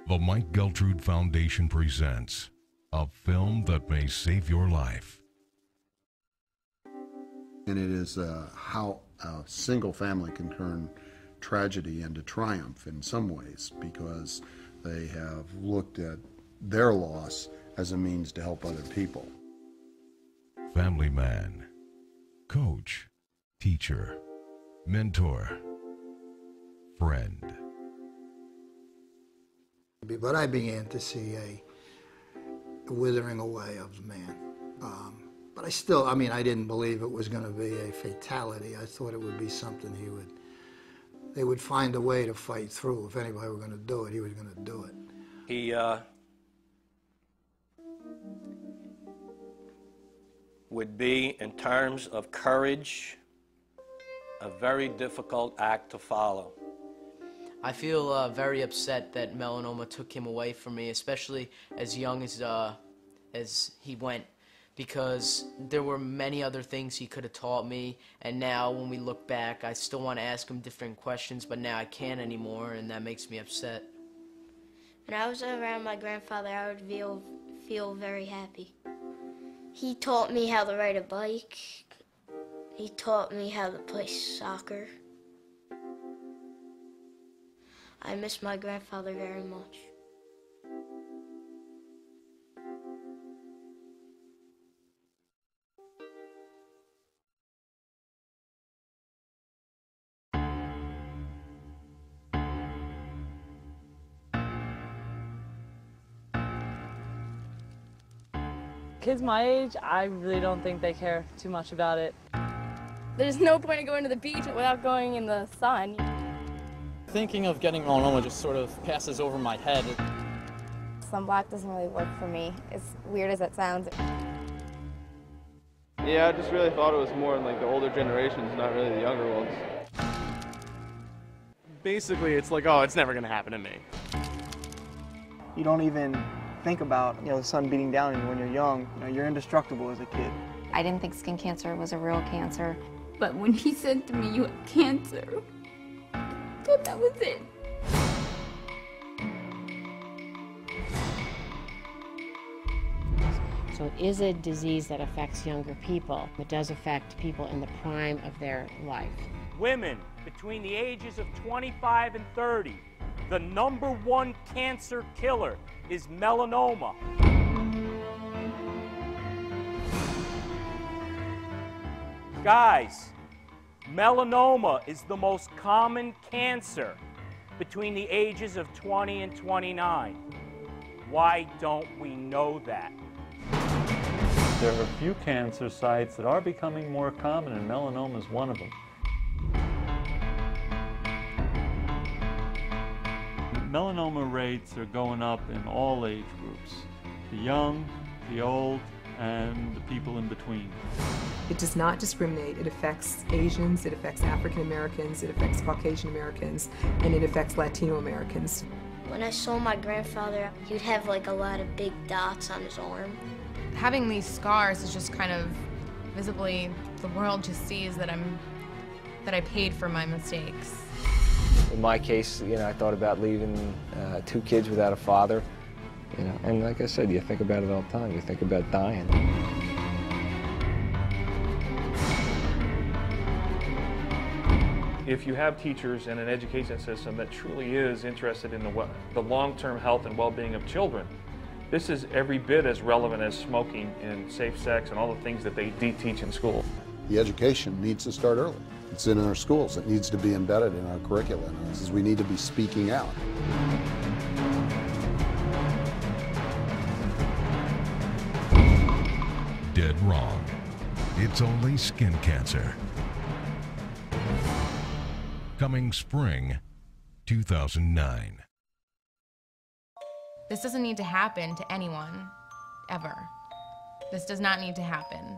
The Mike Geltrude Foundation presents a film that may save your life. And it is how a single family can turn tragedy into triumph in some ways, because they have looked at their loss as a means to help other people. Family man, coach, teacher, mentor, friend. But I began to see a withering away of the man. But I didn't believe it was going to be a fatality. I thought it would be something they would find a way to fight through. If anybody were going to do it, he was going to do it. He would be, in terms of courage, a very difficult act to follow. I feel very upset that melanoma took him away from me, especially as young as he went, because there were many other things he could have taught me, and now when we look back, I still want to ask him different questions, but now I can't anymore, and that makes me upset. When I was around my grandfather, I would feel very happy. He taught me how to ride a bike. He taught me how to play soccer. I miss my grandfather very much. Kids my age, I really don't think they care too much about it. There's no point in going to the beach without going in the sun. Thinking of getting melanoma just sort of passes over my head. Sunblock doesn't really work for me, as weird as it sounds. Yeah, I just really thought it was more in like the older generations, not really the younger ones. Basically, it's like, oh, it's never going to happen to me. You don't even think about, the sun beating down on you when you're young. You're indestructible as a kid. I didn't think skin cancer was a real cancer. But when he said to me, "You have cancer," I thought that was it. So it is a disease that affects younger people. It does affect people in the prime of their life. Women between the ages of 25 and 30, the #1 cancer killer is melanoma. Guys, melanoma is the most common cancer between the ages of 20 and 29. Why don't we know that? There are a few cancer sites that are becoming more common, and melanoma is one of them. Melanoma rates are going up in all age groups, the young, the old, and the people in between. It does not discriminate. It affects Asians, it affects African Americans, it affects Caucasian Americans, and it affects Latino Americans. When I saw my grandfather, he would have like a lot of big dots on his arm. Having these scars is just kind of visibly, the world just sees that I paid for my mistakes. In my case, I thought about leaving 2 kids without a father, and like I said, you think about it all the time. You think about dying. If you have teachers and an education system that truly is interested in the long-term health and well-being of children, this is every bit as relevant as smoking and safe sex and all the things that they teach in school. The education needs to start early. It's in our schools. It needs to be embedded in our curriculum. We need to be speaking out. Dead wrong. It's only skin cancer. Coming spring 2009. This doesn't need to happen to anyone, ever. This does not need to happen.